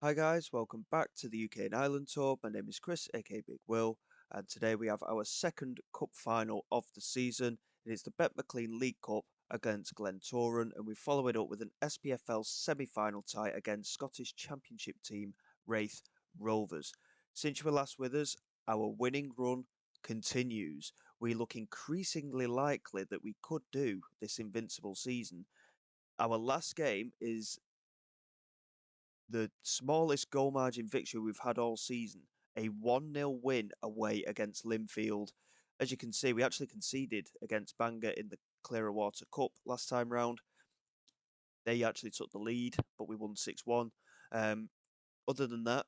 Hi guys, welcome back to the UK and Ireland tour. My name is Chris, aka Big Will, and today we have our second cup final of the season. It is the Bet McLean League Cup against Glentoran, and we follow it up with an SPFL semi-final tie against Scottish Championship team Raith Rovers. Since you were last with us, our winning run continues. We look increasingly likely that we could do this invincible season. Our last game is the smallest goal margin victory we've had all season, a 1-0 win away against Linfield. As you can see, we actually conceded against Bangor in the Clearer Water Cup last time round. They actually took the lead, but we won 6-1. Other than that,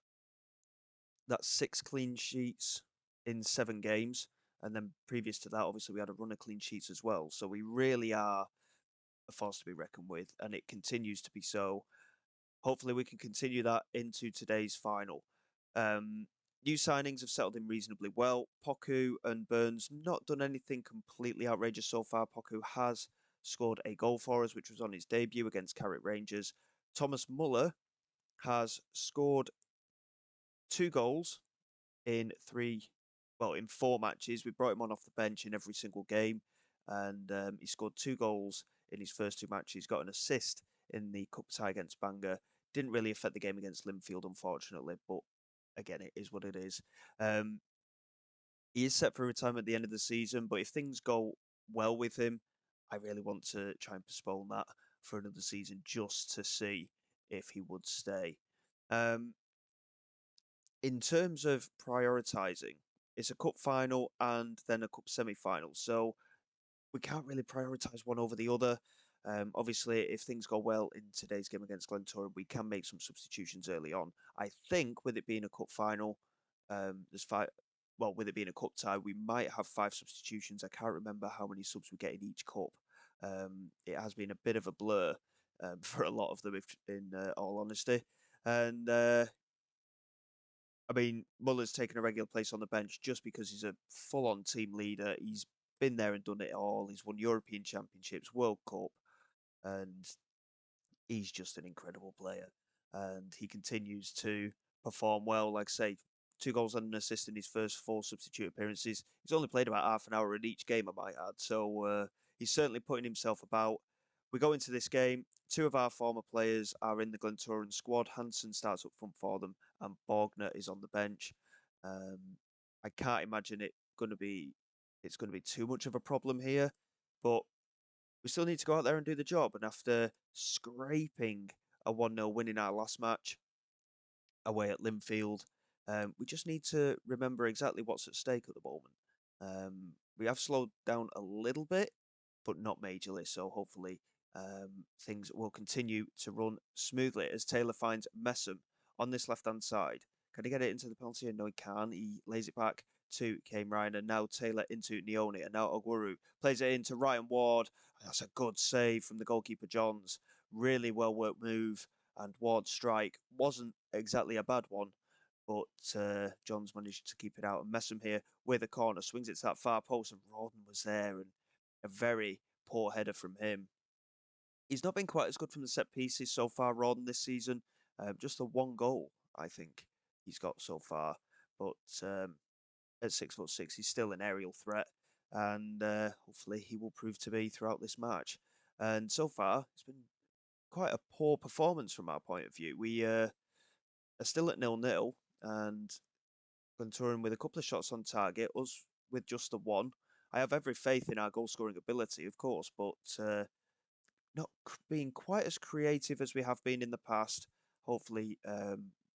that's 6 clean sheets in 7 games. And then previous to that, obviously, we had a run of clean sheets as well. So we really are a force to be reckoned with, and it continues to be so. Hopefully, we can continue that into today's final. New signings have settled in reasonably well. Poku and Burns not done anything completely outrageous so far. Poku has scored a goal for us, which was on his debut against Carrick Rangers. Thomas Muller has scored 2 goals in 4 matches. We brought him on off the bench in every single game, and he scored 2 goals in his first 2 matches. He's got an assist in the cup tie against Bangor. Didn't really affect the game against Linfield, unfortunately, but again, it is what it is. He is set for retirement at the end of the season, but if things go well with him, I really want to try and postpone that for another season just to see if he would stay. Um, in terms of prioritising, it's a cup final and then a cup semi-final, so we can't really prioritise one over the other. Obviously, if things go well in today's game against Glentoran, we can make some substitutions early on. I think with it being a cup final, there's five. Well, with it being a cup tie, we might have 5 substitutions. I can't remember how many subs we get in each cup. It has been a bit of a blur for a lot of them, if in all honesty. And I mean, Muller's taken a regular place on the bench just because he's a full-on team leader. He's been there and done it all. He's won European Championships, World Cup, and he's just an incredible player. And he continues to perform well. Like I say, 2 goals and an assist in his first 4 substitute appearances. He's only played about half an hour in each game, I might add. So he's certainly putting himself about. We go into this game. 2 of our former players are in the Glentoran squad. Hansen starts up front for them, and Borgner is on the bench. I can't imagine it's going to be too much of a problem here, but we still need to go out there and do the job. And after scraping a 1-0 win in our last match away at Linfield, we just need to remember exactly what's at stake at the moment. We have slowed down a little bit, but not majorly. So hopefully things will continue to run smoothly as Taylor finds Messam on this left-hand side. Can he get it into the penalty? No, he can. He lays it back to Kane Ryan, and now Taylor into Neone, and now Ogwuru plays it into Ryan Ward. That's a good save from the goalkeeper Johns. Really well worked move, and Ward's strike wasn't exactly a bad one, but Johns managed to keep it out. And Messam here with a corner swings it to that far post, and Rawdon was there, and a very poor header from him. He's not been quite as good from the set pieces so far, Rawdon, this season. Just the 1 goal, I think, he's got so far. But at 6'6", he's still an aerial threat, and hopefully he will prove to be throughout this match. And so far, it's been quite a poor performance from our point of view. We are still at 0-0, and Glentoran with a couple of shots on target, us with just the one. I have every faith in our goal scoring ability, of course, but not being quite as creative as we have been in the past. Hopefully,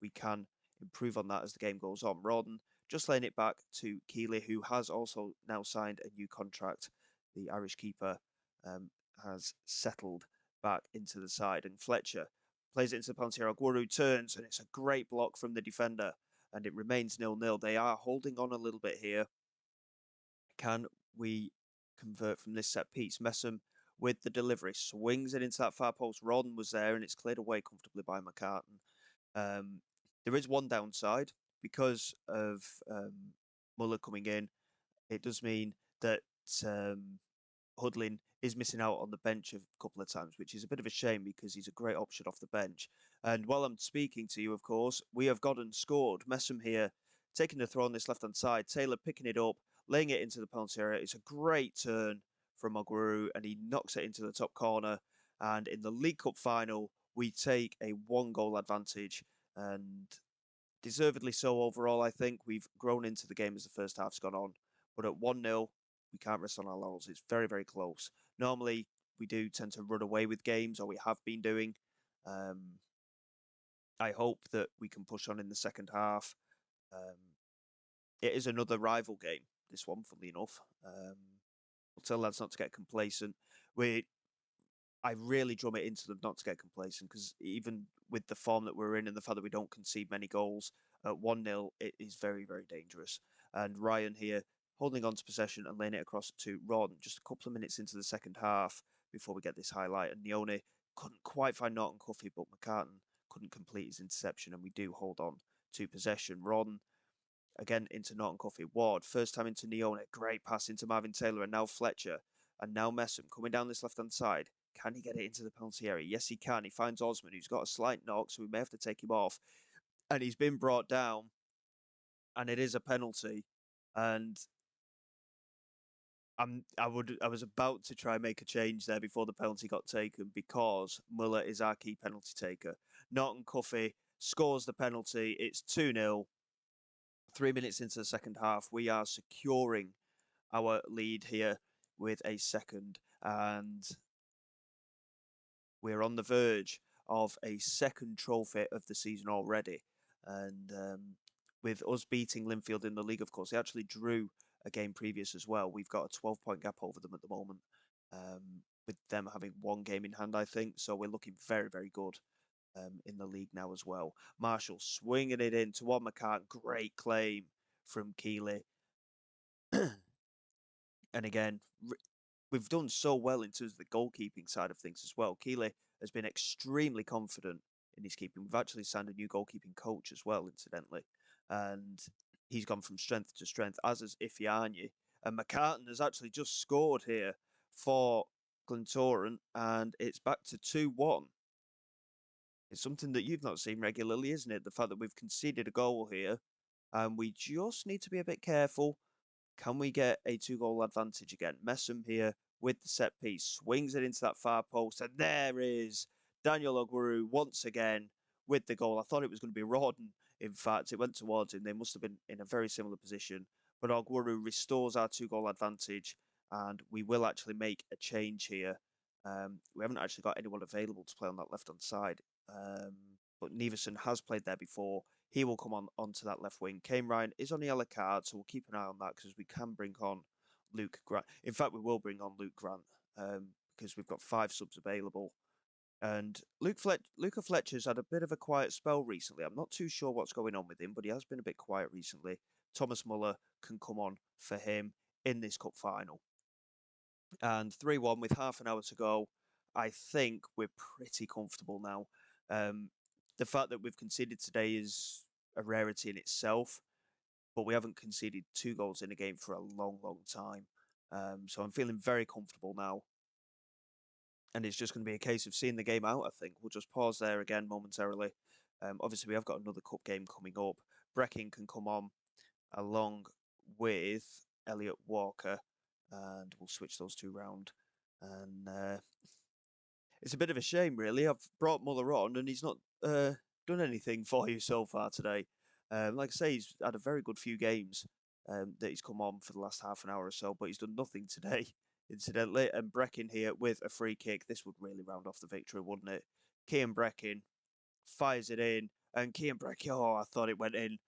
we can improve on that as the game goes on. Rawdon just laying it back to Keeley, who has also now signed a new contract. The Irish keeper has settled back into the side, and Fletcher plays it into the penalty area. Guru turns, and it's a great block from the defender, and it remains 0-0. They are holding on a little bit here. Can we convert from this set piece? Messam with the delivery swings it into that far post. Rawdon was there, and it's cleared away comfortably by McCartan. There is one downside because of Muller coming in. It does mean that Hudlin is missing out on the bench a couple of times, which is a bit of a shame because he's a great option off the bench. And while I'm speaking to you, of course, we have gone and scored. Messam here taking the throw on this left-hand side. Taylor picking it up, laying it into the penalty area. It's a great turn from Ogwaru, and he knocks it into the top corner. And in the League Cup final, we take a 1-goal advantage, and deservedly so overall, I think. We've grown into the game as the first half's gone on. But at 1-0, we can't rest on our laurels. It's very, very close. Normally, we do tend to run away with games, or we have been doing. Um, I hope that we can push on in the second half. It is another rival game, this one, funnily enough. We'll tell lads not to get complacent. I really drum it into them not to get complacent, because even with the form that we're in and the fact that we don't concede many goals, at 1-0, it is very, very dangerous. And Ryan here holding on to possession and laying it across to Ron just a couple of minutes into the second half before we get this highlight. And Leone couldn't quite find Norton Cuffy, but McCartan couldn't complete his interception, and we do hold on to possession. Ron again into Norton Cuffy. Ward, first time into Neone. Great pass into Marvin Taylor, and now Fletcher. And now Messam coming down this left-hand side. Can he get it into the penalty area? Yes, he can. He finds Osman, who's got a slight knock, so we may have to take him off. And he's been brought down, and it is a penalty. And I was about to try and make a change there before the penalty got taken, because Muller is our key penalty taker. Norton Cuffy scores the penalty. It's 2-0. 3 minutes into the second half, we are securing our lead here with a second, and we're on the verge of a second trophy of the season already. And with us beating Linfield in the league, of course, they actually drew a game previous as well. We've got a 12-point gap over them at the moment, with them having one game in hand, I think. So we're looking very, very good in the league now as well. Marshall swinging it in toward McCart. Great claim from Keeley. And again, we've done so well in terms of the goalkeeping side of things as well. Keeley has been extremely confident in his keeping. We've actually signed a new goalkeeping coach as well, incidentally. And he's gone from strength to strength, as has Ifeanyi. And McCartan has actually just scored here for Glentoran, and it's back to 2-1. It's something that you've not seen regularly, isn't it? The fact that we've conceded a goal here, and we just need to be a bit careful. Can we get a 2-goal advantage again? Messam here with the set piece, swings it into that far post, and there is Daniel Ogwaru once again with the goal. I thought it was going to be Rawdon. In fact, it went towards him. They must have been in a very similar position. But Ogwaru restores our 2-goal advantage, and we will actually make a change here. We haven't actually got anyone available to play on that left-hand side. But Neveson has played there before. He will come onto that left wing. Kane Ryan is on the yellow card, so we'll keep an eye on that, because we can bring on Luke Grant. In fact, we will bring on Luke Grant, because we've got 5 subs available. And Luca Fletcher's had a bit of a quiet spell recently. I'm not too sure what's going on with him, but he has been a bit quiet recently. Thomas Muller can come on for him in this cup final. And 3-1 with half an hour to go. I think we're pretty comfortable now. The fact that we've conceded today is a rarity in itself, but we haven't conceded 2 goals in a game for a long, long time. So I'm feeling very comfortable now. And it's just going to be a case of seeing the game out, I think. We'll just pause there again momentarily. Obviously, we have got another cup game coming up. Breckin can come on along with Elliot Walker, and we'll switch those two round. And it's a bit of a shame, really. I've brought Muller on, and he's not done anything for you so far today. Like I say, he's had a very good few games that he's come on for the last half an hour or so, but he's done nothing today, incidentally. And Breckin here with a free kick. This would really round off the victory, wouldn't it? Cian Breckin fires it in, and Cian Breckin, oh, I thought it went in.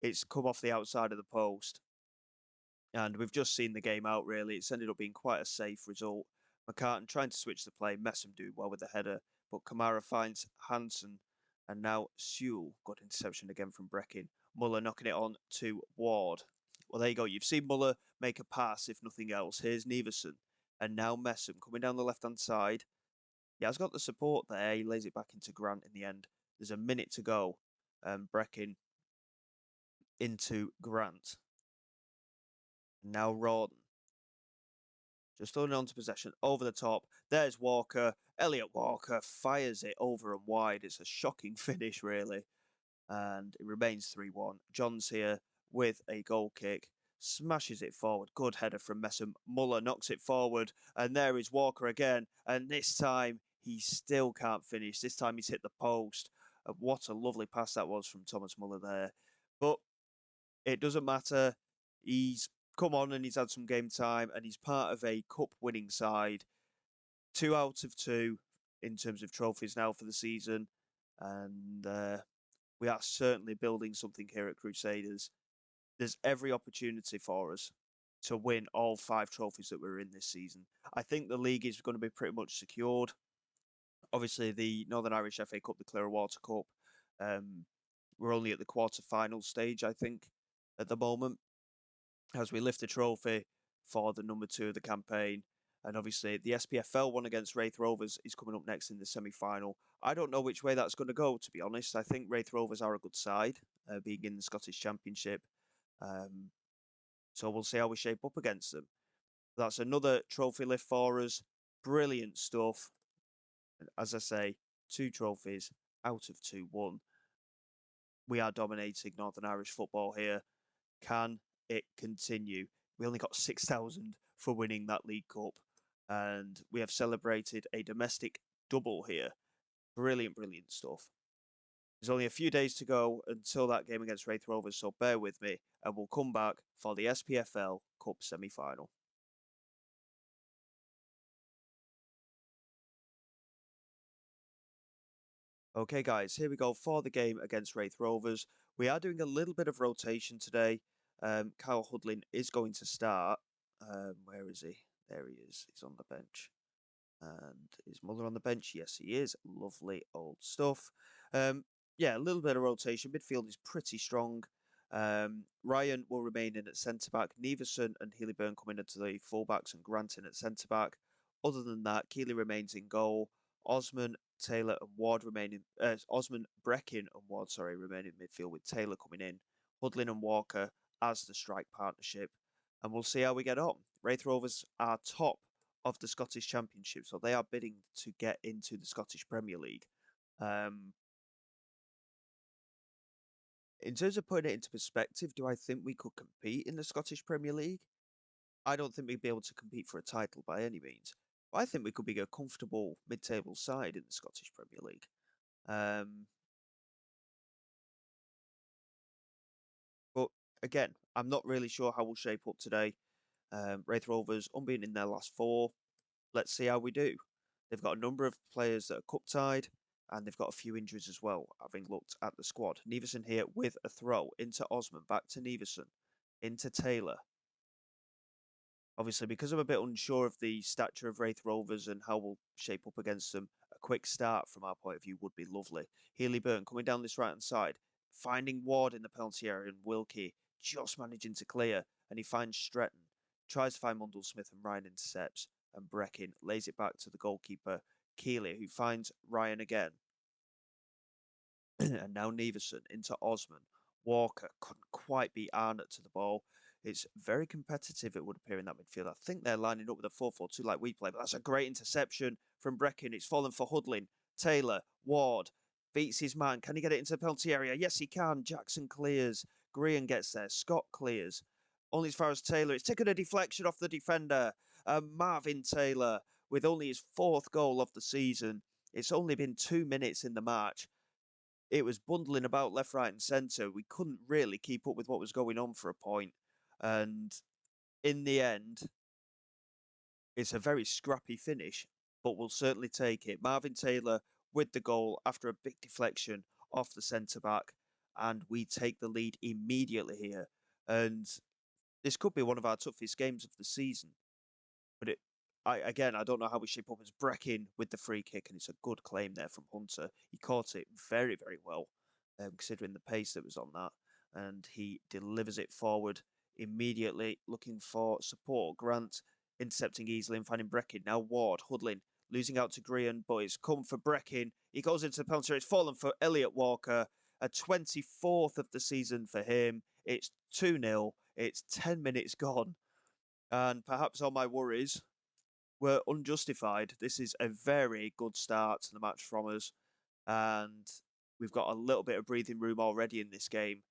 It's come off the outside of the post. And we've just seen the game out, really. It's ended up being quite a safe result. McCartan trying to switch the play. Messam do well with the header, but Kamara finds Hansen, and now Sewell got interception again from Breckin. Muller knocking it on to Ward. Well, there you go. You've seen Muller make a pass, if nothing else. Here's Neveson, and now Messam coming down the left-hand side. He has got the support there. He lays it back into Grant in the end. There's a minute to go. Breckin into Grant. Now Rawdon. Just holding on to possession over the top. There's Walker. Elliot Walker fires it over and wide. It's a shocking finish, really. And it remains 3-1. John's here with a goal kick. Smashes it forward. Good header from Messam. Muller knocks it forward. And there is Walker again. And this time, he still can't finish. This time, he's hit the post. What a lovely pass that was from Thomas Muller there. But it doesn't matter. He's come on and he's had some game time. And he's part of a cup-winning side. 2 out of 2 in terms of trophies now for the season. And we are certainly building something here at Crusaders. There's every opportunity for us to win all 5 trophies that we're in this season. I think the league is going to be pretty much secured. Obviously, the Northern Irish FA Cup, the Clearwater Cup, we're only at the quarter-final stage, I think, at the moment, as we lift the trophy for the number 2 of the campaign. And obviously, the SPFL one against Raith Rovers is coming up next in the semi-final. I don't know which way that's going to go, to be honest. I think Raith Rovers are a good side, being in the Scottish Championship. So we'll see how we shape up against them. That's another trophy lift for us. Brilliant stuff. And as I say, 2 trophies out of 2 won. We are dominating Northern Irish football here. Can it continue? We only got 6,000 for winning that League Cup. And we have celebrated a domestic double here. Brilliant, brilliant stuff. There's only a few days to go until that game against Raith Rovers, so bear with me, and we'll come back for the SPFL Cup semi-final. Okay, guys, here we go for the game against Raith Rovers. We are doing a little bit of rotation today. Kyle Hudlin is going to start. Where is he? There he is. He's on the bench. And is Muller on the bench? Yes, he is. Lovely old stuff. Yeah, a little bit of rotation. Midfield is pretty strong. Ryan will remain in at centre-back. Neveson and Healy-Byrne coming into the full-backs and Grant in at centre-back. Other than that, Keeley remains in goal. Osman, Taylor and Ward remaining... Osman, Breckin and Ward, sorry, remain in midfield with Taylor coming in. Hudlin and Walker as the strike partnership. And we'll see how we get on. Raith Rovers are top of the Scottish Championship, so they are bidding to get into the Scottish Premier League. In terms of putting it into perspective, do I think we could compete in the Scottish Premier League? I don't think we'd be able to compete for a title by any means. But I think we could be a comfortable mid-table side in the Scottish Premier League. But again, I'm not really sure how we'll shape up today. Raith Rovers unbeaten in their last 4. Let's see how we do. They've got a number of players that are cup-tied, and they've got a few injuries as well, having looked at the squad. Neveson here with a throw into Osman, back to Neveson, into Taylor. Obviously, because I'm a bit unsure of the stature of Raith Rovers and how we'll shape up against them, a quick start from our point of view would be lovely. Healy-Byrne coming down this right-hand side, finding Ward in the penalty area, and Wilkie just managing to clear, and he finds Stretton. Tries to find Mundell Smith, and Ryan intercepts, and Breckin lays it back to the goalkeeper, Keeley, who finds Ryan again. And now Neveson into Osman. Walker couldn't quite beat Arnott to the ball. It's very competitive, it would appear, in that midfield. I think they're lining up with a 4-4-2 like we play, but that's a great interception from Breckin. It's fallen for Hudlin. Taylor, Ward, beats his man. Can he get it into the penalty area? Yes, he can. Jackson clears. Grehan gets there. Scott clears. Only as far as Taylor. It's taken a deflection off the defender. Marvin Taylor, with only his 4th goal of the season. It's only been 2 minutes in the match. It was bundling about left, right and centre. We couldn't really keep up with what was going on for a point. And in the end, it's a very scrappy finish, but we'll certainly take it. Marvin Taylor with the goal after a big deflection off the centre-back. And we take the lead immediately here. And this could be one of our toughest games of the season. But I don't know how we shape up as Breckin with the free kick, and it's a good claim there from Hunter. He caught it very, very well, considering the pace that was on that. And he delivers it forward immediately, looking for support. Grant intercepting easily and finding Breckin. Now Ward, Hudlin, losing out to Grehan, but it's come for Breckin. He goes into the penalty. It's fallen for Elliot Walker. A 24th of the season for him. It's 2-0. It's 10 minutes gone. And perhaps all my worries were unjustified. This is a very good start to the match from us, and we've got a little bit of breathing room already in this game.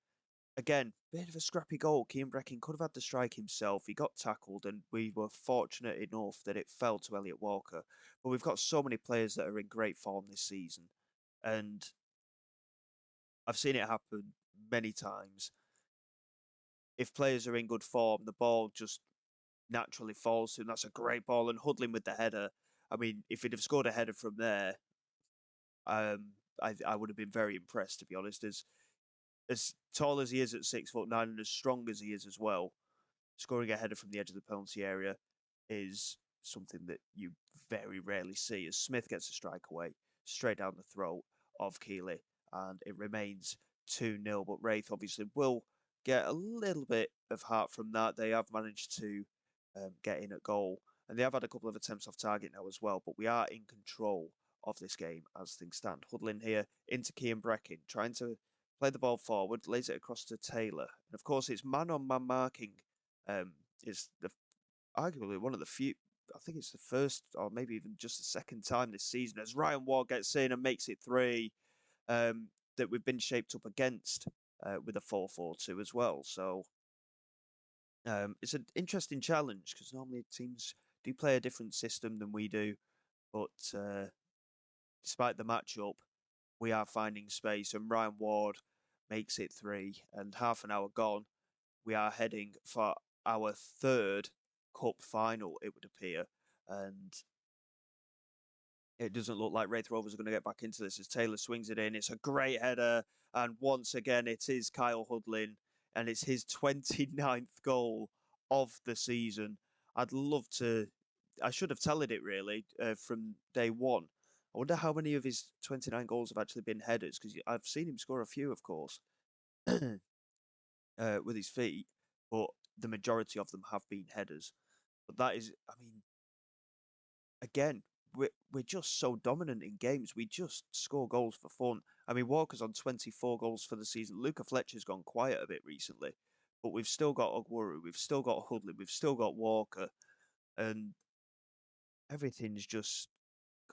Again, bit of a scrappy goal. Cian Breckin could have had the strike himself. He got tackled, and we were fortunate enough that it fell to Elliot Walker. But we've got so many players that are in great form this season, and I've seen it happen many times. If players are in good form, the ball just naturally falls to him. That's a great ball, and Hudlin with the header. I mean, if he'd have scored a header from there, um, I would have been very impressed, to be honest. As tall as he is at 6'9" and as strong as he is as well, scoring a header from the edge of the penalty area is something that you very rarely see. As Smith gets a strike away straight down the throat of Keeley, and it remains 2-0. But Raith obviously will get a little bit of heart from that. They have managed to get in at goal, and they have had a couple of attempts off target now as well. But we are in control of this game as things stand. Hudlin here into Cian Breckin, trying to play the ball forward, lays it across to Taylor. And of course, it's man-on-man marking. It's arguably one of the few, I think it's the first or maybe even just the second time this season as Ryan Ward gets in and makes it three, that we've been shaped up against with a 4-4-2 as well. So it's an interesting challenge because normally teams do play a different system than we do. But despite the matchup, we are finding space, and Ryan Ward makes it three. And half an hour gone, we are heading for our third cup final, it would appear. And it doesn't look like Raith Rovers are going to get back into this as Taylor swings it in. It's a great header. And once again, it is Kyle Hudlin. And it's his 29th goal of the season. I'd love to, I should have told it really from day one. I wonder how many of his 29 goals have actually been headers, because I've seen him score a few, of course, with his feet, but the majority of them have been headers. But that is, I mean, again, we're just so dominant in games. We just score goals for fun. I mean, Walker's on 24 goals for the season. Luca Fletcher's gone quiet a bit recently, but we've still got Ogwuru, we've still got Hudley, we've still got Walker, and everything's just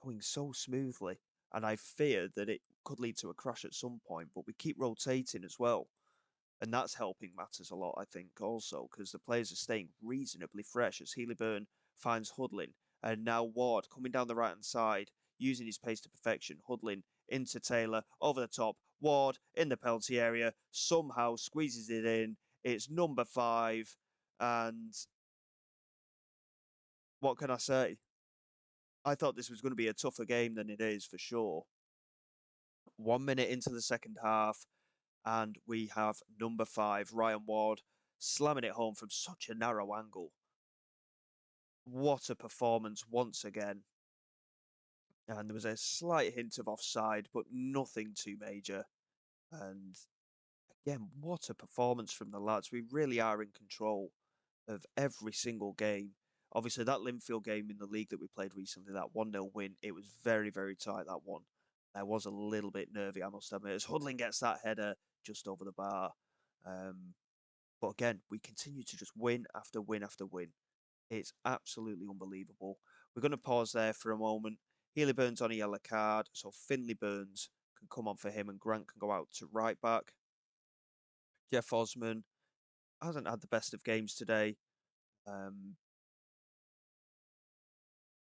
going so smoothly. And I fear that it could lead to a crash at some point, but we keep rotating as well. And that's helping matters a lot, I think, also, because the players are staying reasonably fresh as Healy-Byrne finds Hudlin. And now Ward coming down the right-hand side, using his pace to perfection. Hudlin into Taylor, over the top. Ward in the penalty area, somehow squeezes it in. It's number 5. And what can I say? I thought this was going to be a tougher game than it is, for sure. 1 minute into the second half, and we have number 5, Ryan Ward, slamming it home from such a narrow angle. What a performance once again. And there was a slight hint of offside, but nothing too major. And again, what a performance from the lads. We really are in control of every single game. Obviously, that Linfield game in the league that we played recently, that 1-0 win, it was very, very tight, that one. I was a little bit nervy, I must admit, as Hudlin gets that header just over the bar. But again, we continue to just win after win after win. It's absolutely unbelievable. We're going to pause there for a moment. Healy Burns on a yellow card, so Finley Burns can come on for him and Grant can go out to right back. Jeff Osman hasn't had the best of games today.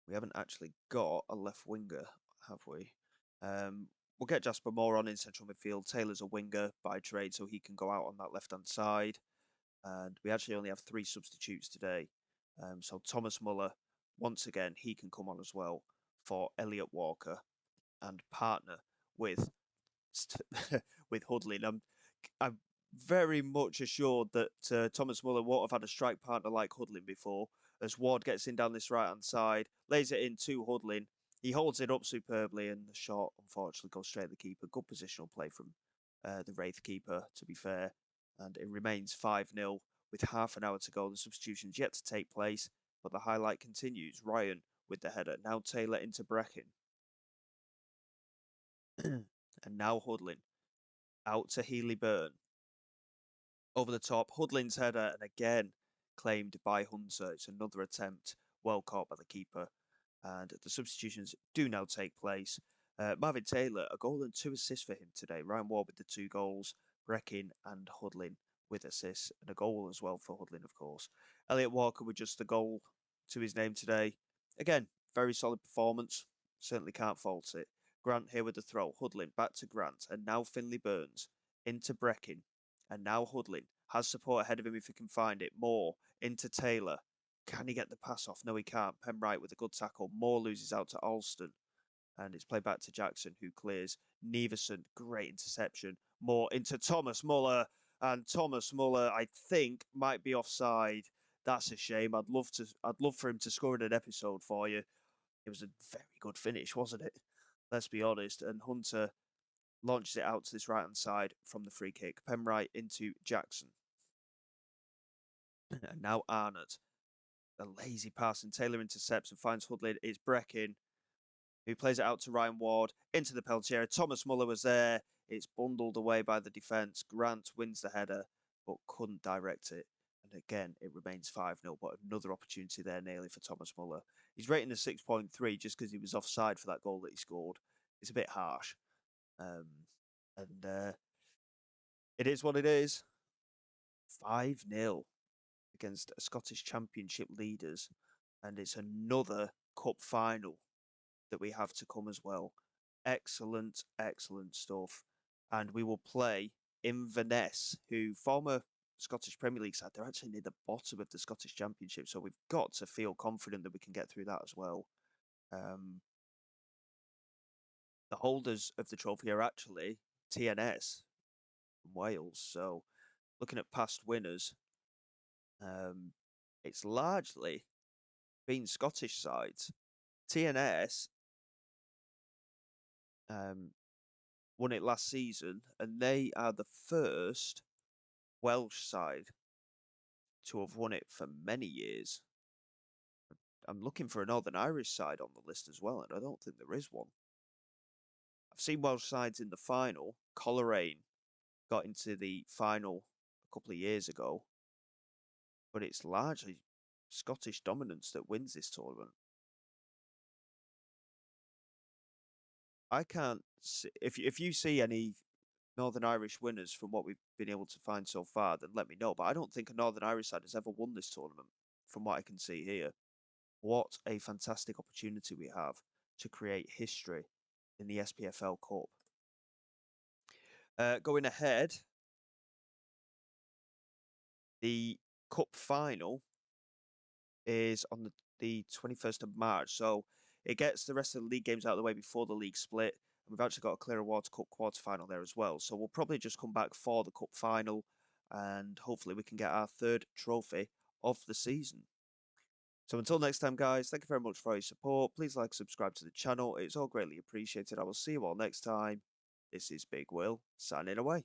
We haven't actually got a left winger, have we? We'll get Jasper Moore on in central midfield. Taylor's a winger by trade, so he can go out on that left-hand side. And we actually only have 3 substitutes today. So Thomas Muller, once again, he can come on as well for Elliot Walker and partner with with Hudlin. I'm very much assured that Thomas Muller won't have had a strike partner like Hudlin before, as Ward gets in down this right-hand side, lays it in to Hudlin. He holds it up superbly, and the shot, unfortunately, goes straight at the keeper. Good positional play from the Raith keeper, to be fair. And it remains 5-0 with half an hour to go. The substitution's yet to take place, but the highlight continues. Ryan with the header. Now Taylor into Breckin. And now Hudlin. Out to Healy-Byrne. Over the top, Hudlin's header, and again claimed by Hunter. It's another attempt, well caught by the keeper. And the substitutions do now take place. Marvin Taylor, a goal and 2 assists for him today. Ryan Ward with the 2 goals, Breckin and Hudlin with assists, and a goal as well for Hudlin, of course. Elliot Walker with just the goal to his name today. Again, very solid performance. Certainly can't fault it. Grant here with the throw. Hudlin back to Grant, and now Finley Burns into Breckin, and now Hudlin has support ahead of him if he can find it. Moore into Taylor. Can he get the pass off? No, he can't. Penwright with a good tackle. Moore loses out to Alston. And it's played back to Jackson, who clears. Neverson, great interception. Moore into Thomas Muller. And Thomas Muller, I think, might be offside. That's a shame. I'd love for him to score in an episode for you. It was a very good finish, wasn't it? Let's be honest. And Hunter launches it out to this right-hand side from the free kick. Penwright into Jackson. And now Arnott. A lazy pass, and Taylor intercepts and finds Hudlin. It's Breckin, who plays it out to Ryan Ward into the penalty area. Thomas Muller was there. It's bundled away by the defence. Grant wins the header, but couldn't direct it. And again, it remains 5-0, but another opportunity there nearly for Thomas Muller. He's rating a 6.3 just because he was offside for that goal that he scored. It's a bit harsh. And it is what it is. 5-0 against Scottish Championship leaders. And it's another cup final that we have to come as well. Excellent, excellent stuff. And we will play Inverness, who former Scottish Premier League side, they're actually near the bottom of the Scottish Championship. So we've got to feel confident that we can get through that as well. The holders of the trophy are actually TNS from Wales. So looking at past winners, it's largely been Scottish sides. TNS won it last season, and they are the first Welsh side to have won it for many years. I'm looking for a Northern Irish side on the list as well, and I don't think there is one. I've seen Welsh sides in the final. Coleraine got into the final a couple of years ago, but it's largely Scottish dominance that wins this tournament. I can't see, if you see any Northern Irish winners from what we've been able to find so far, then let me know. But I don't think a Northern Irish side has ever won this tournament, from what I can see here. What a fantastic opportunity we have to create history in the SPFL Cup. Going ahead, the Cup final is on the 21st of March. So it gets the rest of the league games out of the way before the league split. And we've actually got a Clear Awards Cup quarter-final there as well. So we'll probably just come back for the Cup final. And hopefully we can get our third trophy of the season. So until next time, guys, thank you very much for your support. Please like, subscribe to the channel. It's all greatly appreciated. I will see you all next time. This is Big Will, signing away.